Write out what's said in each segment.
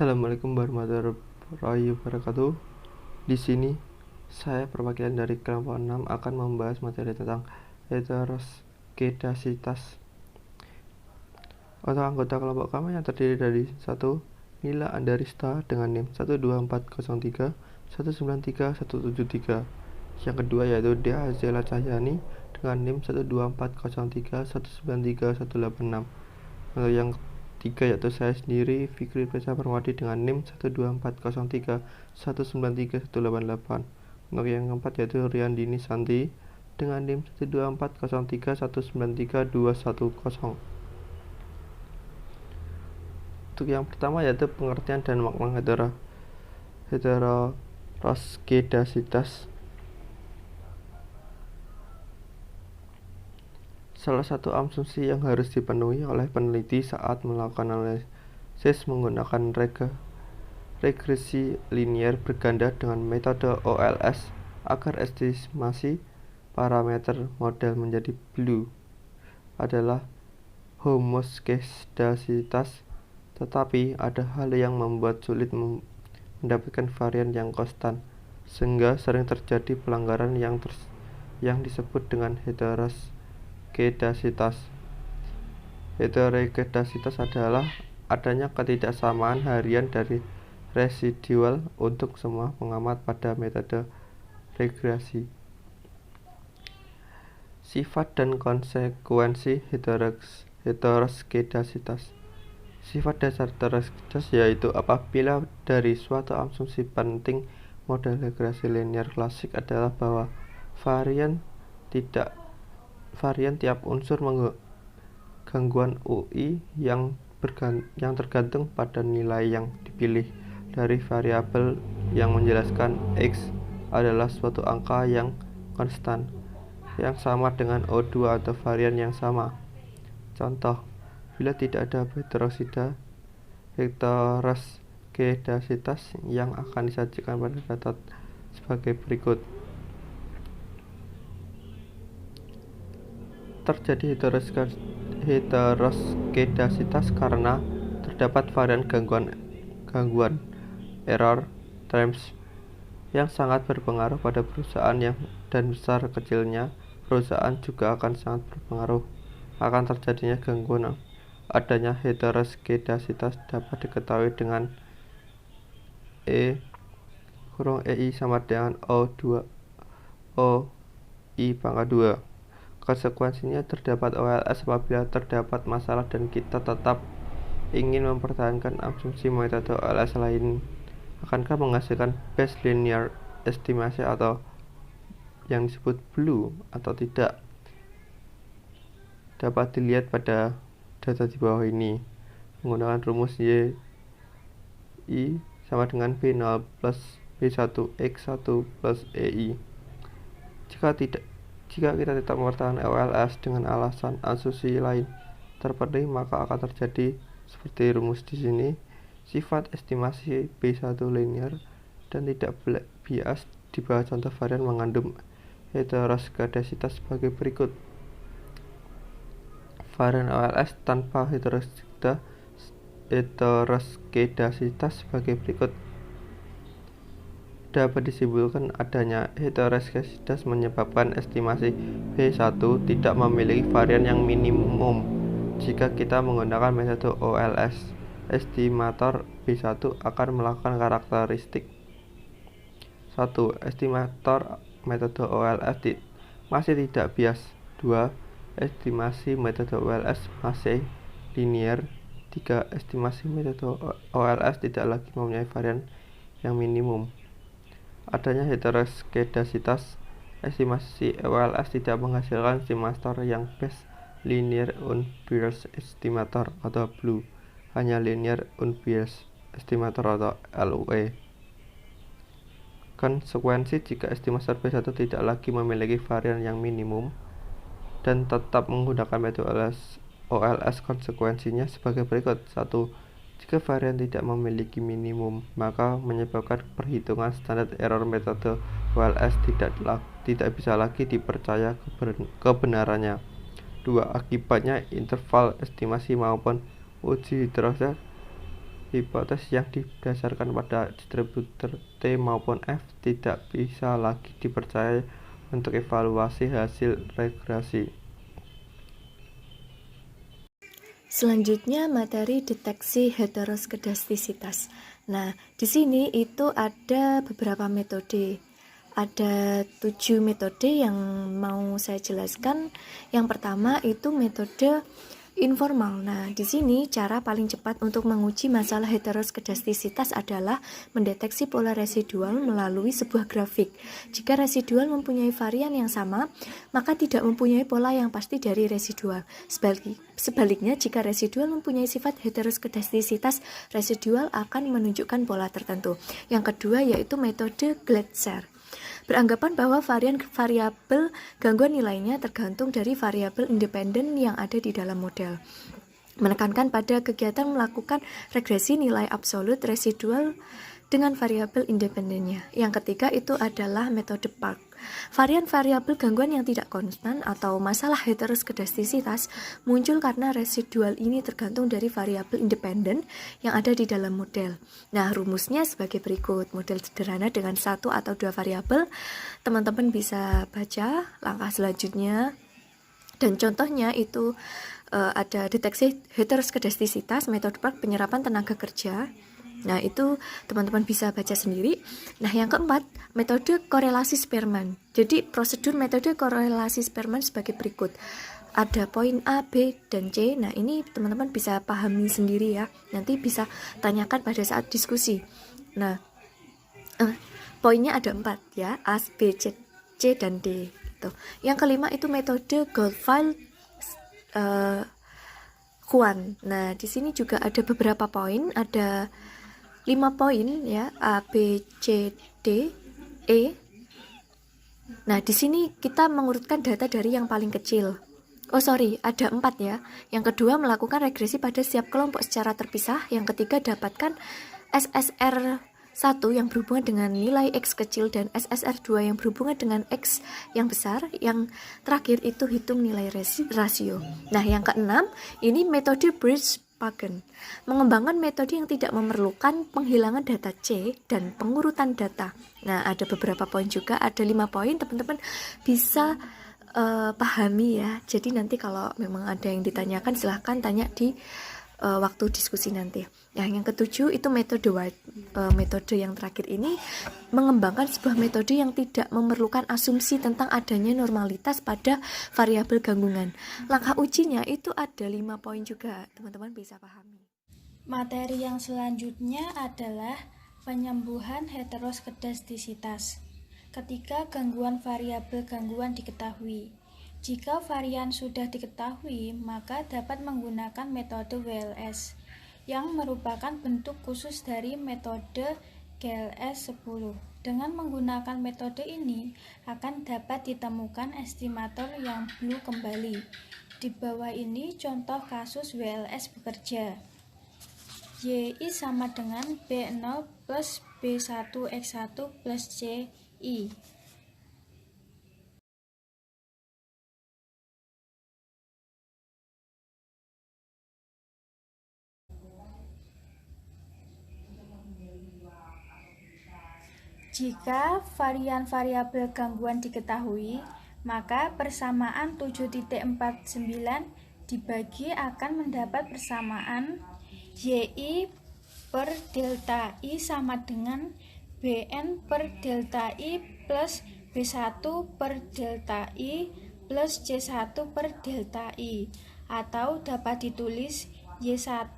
Assalamualaikum warahmatullahi wabarakatuh. Di sini saya perwakilan dari kelompok 6 akan membahas materi tentang heteroskedasitas. Untuk anggota kelompok kami yang terdiri dari 1. Nila Andarista dengan NIM 12403 193 173. Yang kedua yaitu Dea Zela Cahyani dengan NIM 12403 193 186. Untuk yang ketiga yaitu saya sendiri, Fikri Reza Permadi dengan NIM 12403 193 188. Untuk yang keempat yaitu Riandini Santi dengan NIM 12403 193 210. Untuk yang pertama yaitu pengertian dan makna heteroskedasitas. Salah satu asumsi yang harus dipenuhi oleh peneliti saat melakukan analisis menggunakan regresi linier berganda dengan metode OLS agar estimasi parameter model menjadi blue adalah homoskedasitas, tetapi ada hal yang membuat sulit mendapatkan varian yang konstan, sehingga sering terjadi pelanggaran yang disebut dengan heteroskedasitas. Heteroskedasitas adalah adanya ketidaksamaan harian dari residual untuk semua pengamat pada metode regresi. Sifat dan konsekuensi heteroskedasitas. Sifat dasar heteroskedasitas yaitu apabila dari suatu asumsi penting model regresi linear klasik adalah bahwa varian tiap unsur gangguan UI yang tergantung pada nilai yang dipilih dari variabel yang menjelaskan X adalah suatu angka yang konstan yang sama dengan O2 atau varian yang sama. Contoh, bila tidak ada heteroskedasitas yang akan disajikan pada data sebagai berikut. Terjadi heteroskedasitas karena terdapat varian gangguan error terms yang sangat berpengaruh pada perusahaan dan besar kecilnya perusahaan juga akan sangat berpengaruh akan terjadinya gangguan. Adanya heteroskedasitas dapat diketahui dengan EI sama dengan OI pangkat 2. Konsekuensinya terdapat OLS apabila terdapat masalah dan kita tetap ingin mempertahankan asumsi metode OLS lain. Akankah menghasilkan best linear estimasi atau yang disebut blue atau tidak? Dapat dilihat pada data di bawah ini menggunakan rumus Y sama dengan B0 plus B1 X1 plus EI. Jika kita tetap mempertahankan OLS dengan alasan asumsi lain terpenuhi, maka akan terjadi seperti rumus di sini. Sifat estimasi B1 linear dan tidak bias. Di bawah contoh varian mengandung heteroskedasitas sebagai berikut. Varian OLS tanpa heteroskedasitas sebagai berikut. Dapat disimpulkan adanya heteroskedasitas menyebabkan estimasi B1 tidak memiliki varian yang minimum. Jika kita menggunakan metode OLS, estimator B1 akan melakukan karakteristik 1. Estimator metode OLS masih tidak bias. 2. Estimasi metode OLS masih linear. 3. Estimasi metode OLS tidak lagi mempunyai varian yang minimum. Adanya heteroskedasitas, estimasi OLS tidak menghasilkan estimator yang best linear unbiased estimator atau blue, hanya linear unbiased estimator atau LUE. Konsekuensi jika estimator B1 tidak lagi memiliki varian yang minimum dan tetap menggunakan metode OLS, konsekuensinya sebagai berikut. 1. Jika varian tidak memiliki minimum, maka menyebabkan perhitungan standar error metode OLS tidak bisa lagi dipercaya kebenarannya. 2. Akibatnya interval estimasi maupun uji heteroskedasitas Hipotesis yang didasarkan pada distributor T maupun F tidak bisa lagi dipercaya untuk evaluasi hasil regresi. Selanjutnya materi deteksi heteroskedastisitas. Nah, di sini itu ada beberapa metode. Ada 7 metode yang mau saya jelaskan. Yang pertama itu metode informal. Nah, di sini cara paling cepat untuk menguji masalah heteroskedastisitas adalah mendeteksi pola residual melalui sebuah grafik. Jika residual mempunyai varian yang sama, maka tidak mempunyai pola yang pasti dari residual. Sebaliknya, jika residual mempunyai sifat heteroskedastisitas, residual akan menunjukkan pola tertentu. Yang kedua yaitu metode Glatzer. Beranggapan bahwa variabel gangguan nilainya tergantung dari variabel independen yang ada di dalam model. Menekankan pada kegiatan melakukan regresi nilai absolut residual dengan variabel independennya. Yang ketiga itu adalah metode Park. Varian variabel gangguan yang tidak konstan atau masalah heteroskedastisitas muncul karena residual ini tergantung dari variabel independen yang ada di dalam model. Nah, rumusnya sebagai berikut. Model sederhana dengan 1 atau 2 variabel. Teman-teman bisa baca langkah selanjutnya. Dan contohnya itu ada deteksi heteroskedastisitas, metode Park, penyerapan tenaga kerja. Nah, itu teman-teman bisa baca sendiri. Nah, yang keempat, metode korelasi Spearman. Jadi, prosedur metode korelasi Spearman sebagai berikut. Ada poin A, B, dan C. Nah, ini teman-teman bisa pahami sendiri ya. Nanti bisa tanyakan pada saat diskusi. Nah, poinnya ada 4 ya. A, B, C, dan D. Gitu. Yang kelima itu metode Goldfield Juan. Nah, di sini juga ada beberapa poin, ada 5 poin ya, A, B, C, D, E. Nah, di sini kita mengurutkan data dari yang paling kecil. Ada 4 ya. Yang kedua, melakukan regresi pada setiap kelompok secara terpisah. Yang ketiga, dapatkan SSR 1 yang berhubungan dengan nilai X kecil dan SSR 2 yang berhubungan dengan X yang besar. Yang terakhir itu hitung nilai rasio. Nah, yang keenam, ini metode Bridge-Pagan. Mengembangkan metode yang tidak memerlukan penghilangan data C dan pengurutan data. Nah, ada beberapa poin juga, ada 5 poin, teman-teman bisa pahami ya. Jadi nanti kalau memang ada yang ditanyakan silahkan tanya di waktu diskusi nanti. Nah, yang ketujuh itu metode White. Metode yang terakhir ini mengembangkan sebuah metode yang tidak memerlukan asumsi tentang adanya normalitas pada variabel gangguan. Langkah ujinya itu ada 5 poin juga, teman-teman bisa pahami. Materi yang selanjutnya adalah penyembuhan heteroskedastisitas. Ketika gangguan variabel gangguan diketahui. Jika varian sudah diketahui, maka dapat menggunakan metode WLS yang merupakan bentuk khusus dari metode GLS 10. Dengan menggunakan metode ini akan dapat ditemukan estimator yang blue kembali. Di bawah ini contoh kasus WLS bekerja. YI sama dengan B0 plus B1X1 plus CI. Jika varian variabel gangguan diketahui, maka persamaan 7.49 dibagi akan mendapat persamaan YI per delta I sama dengan BN per delta I plus B1 per delta I plus C1 per delta I, atau dapat ditulis Y1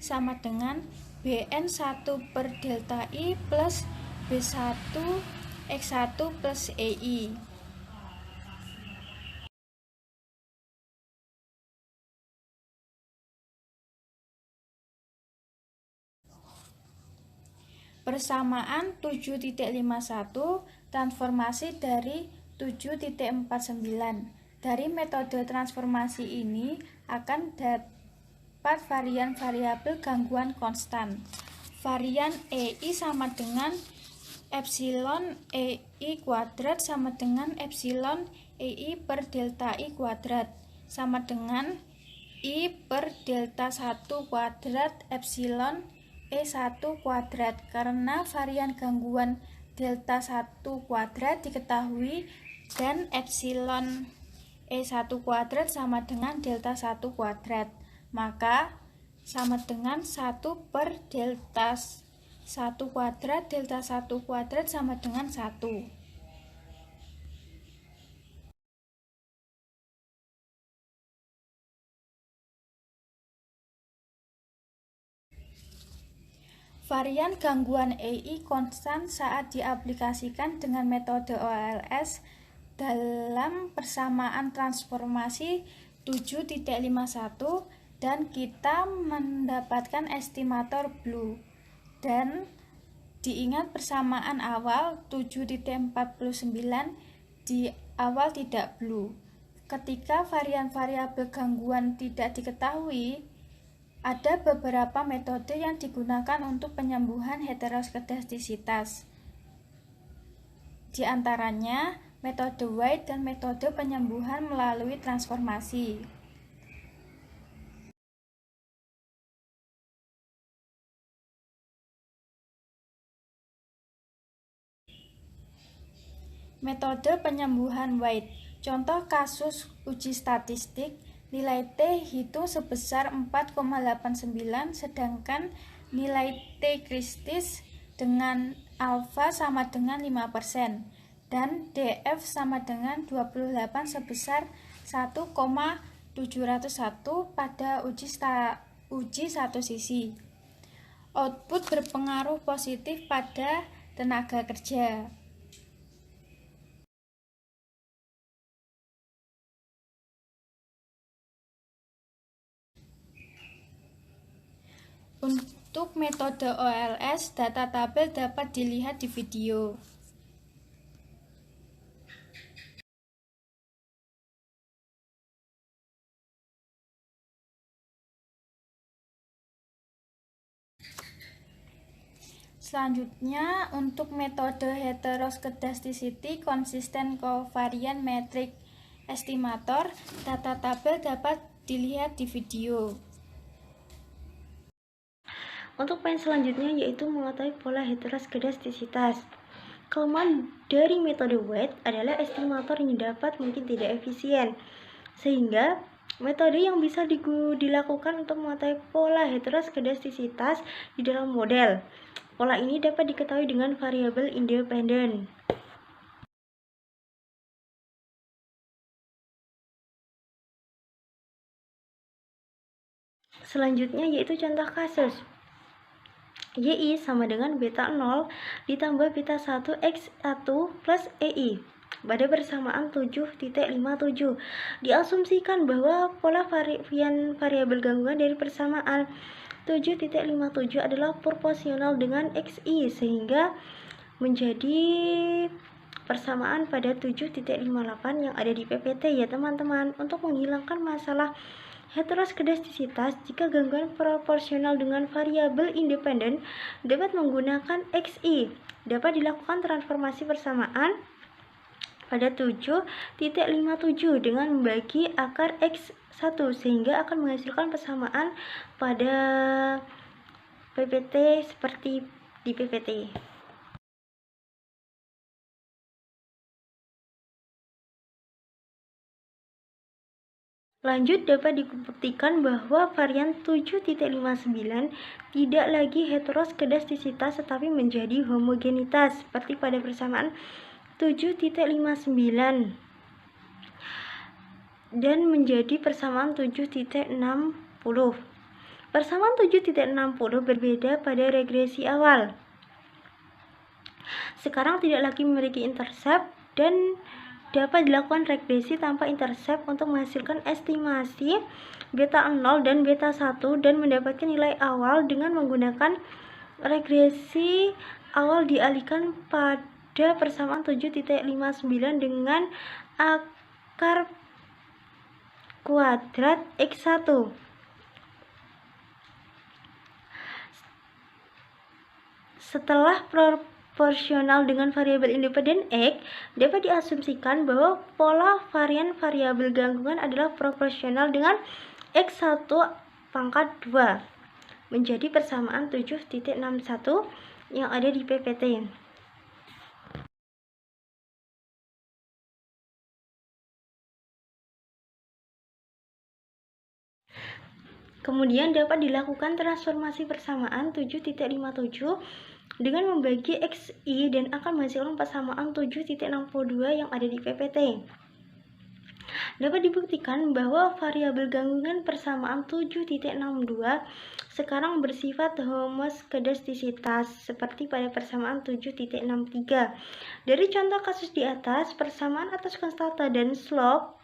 sama dengan BN1 per delta I plus B1 X1 plus EI. Persamaan 7.51 transformasi dari 7.49. Dari metode transformasi ini akan dapat varian variabel gangguan konstan. Varian EI sama dengan epsilon EI kuadrat sama dengan epsilon EI per delta I kuadrat sama dengan I per delta 1 kuadrat epsilon E1 kuadrat karena varian gangguan delta 1 kuadrat diketahui dan epsilon E1 kuadrat sama dengan delta 1 kuadrat. Maka sama dengan 1 per delta 1 kuadrat, delta 1 kuadrat sama dengan 1. Varian gangguan EI konstan saat diaplikasikan dengan metode OLS dalam persamaan transformasi 7.51 dan kita mendapatkan estimator blue. Dan diingat persamaan awal 7.49 di awal tidak blue. Ketika varian-variabel gangguan tidak diketahui, ada beberapa metode yang digunakan untuk penyembuhan heteroskedastisitas. Di antaranya, metode White dan metode penyembuhan melalui transformasi. Metode penyembuhan White. Contoh kasus uji statistik, nilai T hitung sebesar 4,89 sedangkan nilai T kristis dengan alfa sama dengan 5% dan DF sama dengan 28 sebesar 1,701 pada uji satu sisi. Output berpengaruh positif pada tenaga kerja. Untuk metode OLS, data tabel dapat dilihat di video. Selanjutnya, untuk metode heteroskedasticity consistent covariant metric estimator, data tabel dapat dilihat di video. Untuk poin selanjutnya yaitu mengetahui pola heteroskedastisitas. Kelemahan dari metode White adalah estimator yang dapat mungkin tidak efisien, sehingga metode yang bisa dilakukan untuk mengetahui pola heteroskedastisitas di dalam model. Pola ini dapat diketahui dengan variabel independen. Selanjutnya yaitu contoh kasus. YI sama dengan beta 0 ditambah beta 1 X1 plus EI pada persamaan 7.57. Diasumsikan bahwa pola variabel gangguan dari persamaan 7.57 adalah proporsional dengan XI sehingga menjadi persamaan pada 7.58 yang ada di PPT ya teman-teman. Untuk menghilangkan masalah heteroskedastisitas, jika gangguan proporsional dengan variabel independen dapat menggunakan XI, dapat dilakukan transformasi persamaan pada 7.57 dengan membagi akar X1 sehingga akan menghasilkan persamaan pada PPT seperti di PPT. Lanjut, dapat dibuktikan bahwa varian 7.59 tidak lagi heteroskedastisitas tetapi menjadi homogenitas seperti pada persamaan 7.59 dan menjadi persamaan 7.60. Persamaan 7.60 berbeda pada regresi awal. Sekarang tidak lagi memiliki intercept dan dapat dilakukan regresi tanpa intercept untuk menghasilkan estimasi beta 0 dan beta 1 dan mendapatkan nilai awal dengan menggunakan regresi awal dialihkan pada persamaan 7.59 dengan akar kuadrat X1. Setelah proporsional dengan variabel independen X, dapat diasumsikan bahwa pola variabel gangguan adalah proporsional dengan X1 pangkat 2. menjadi persamaan 7.61 yang ada di PPT. Kemudian dapat dilakukan transformasi persamaan 7.57 dengan membagi XI dan akan menghasilkan persamaan 7.62 yang ada di PPT. Dapat dibuktikan bahwa variabel gangguan persamaan 7.62 sekarang bersifat homoskedastisitas seperti pada persamaan 7.63. Dari contoh kasus di atas, persamaan atas konstanta dan slope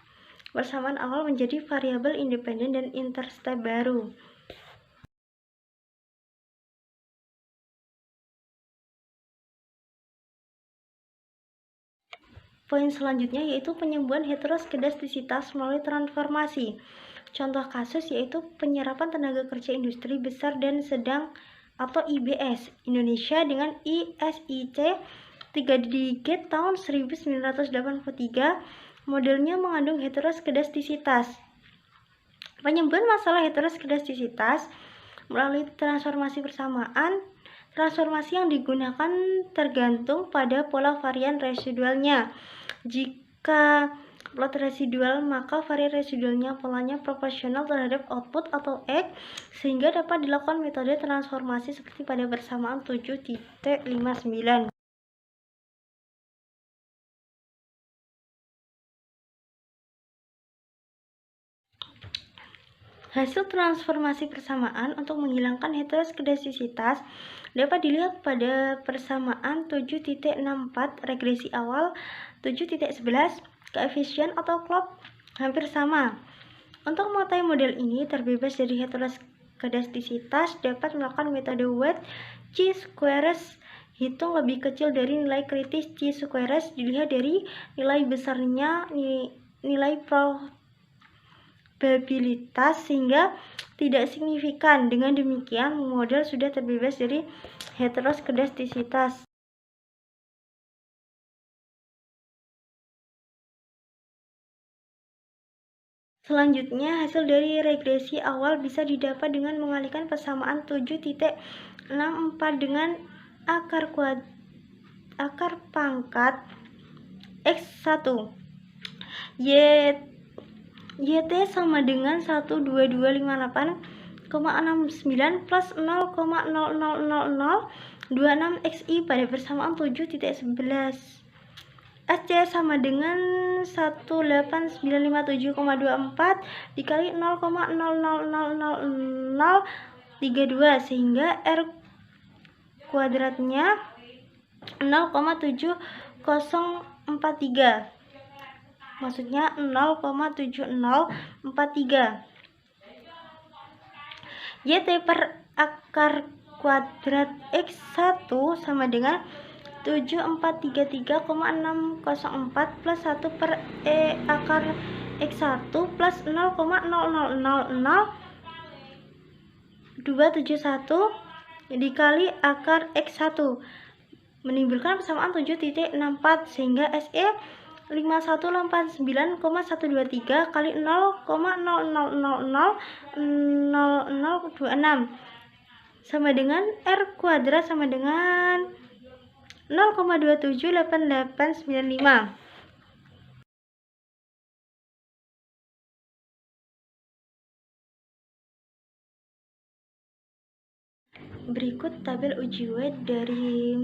persamaan awal menjadi variabel independen dan interstep baru. Poin selanjutnya yaitu penyembuhan heteroskedastisitas melalui transformasi. Contoh kasus yaitu penyerapan tenaga kerja industri besar dan sedang atau IBS Indonesia dengan ISIC 3 digit tahun 1983. Modelnya mengandung heteroskedastisitas. Penyembuhan masalah heteroskedastisitas melalui transformasi persamaan. Transformasi yang digunakan tergantung pada pola varian residualnya. Jika plot residual, maka varian residualnya polanya proporsional terhadap output atau X, sehingga dapat dilakukan metode transformasi seperti pada persamaan 7.59. Hasil transformasi persamaan untuk menghilangkan heteroskedastisitas dapat dilihat pada persamaan 7.64 regresi awal, 7.11 koefisien atau klop hampir sama. Untuk mengetahui model ini terbebas dari heteroskedastisitas dapat melakukan metode weight chi-squares. Hitung lebih kecil dari nilai kritis chi-squares dilihat dari nilai besarnya nilai probabilitas sehingga tidak signifikan. Dengan demikian, model sudah terbebas dari heteroskedastisitas. Selanjutnya, hasil dari regresi awal bisa didapat dengan mengalihkan persamaan 7.64 dengan akar pangkat X1. YT sama dengan 12258,69 plus 0,000026 XI pada persamaan 7.11. SC sama dengan 18957,24 dikali 0,000032 sehingga R kuadratnya 0,7043. Maksudnya 0,7043. YT per akar kuadrat X1 sama dengan 7433,604 plus 1 per E akar X1 plus 0,000271 dikali akar X1 menimbulkan persamaan 7.64 sehingga SE 5189,123 kali 0,00000026 sama dengan R kuadrat sama dengan 0,278895. Berikut tabel uji weight dari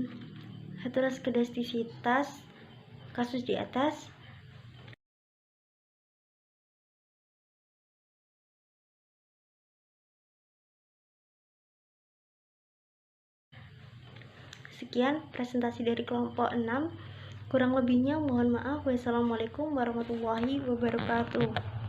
heteroskedastisitas kasus di atas. Sekian presentasi dari kelompok 6. Kurang lebihnya mohon maaf. Wassalamualaikum warahmatullahi wabarakatuh.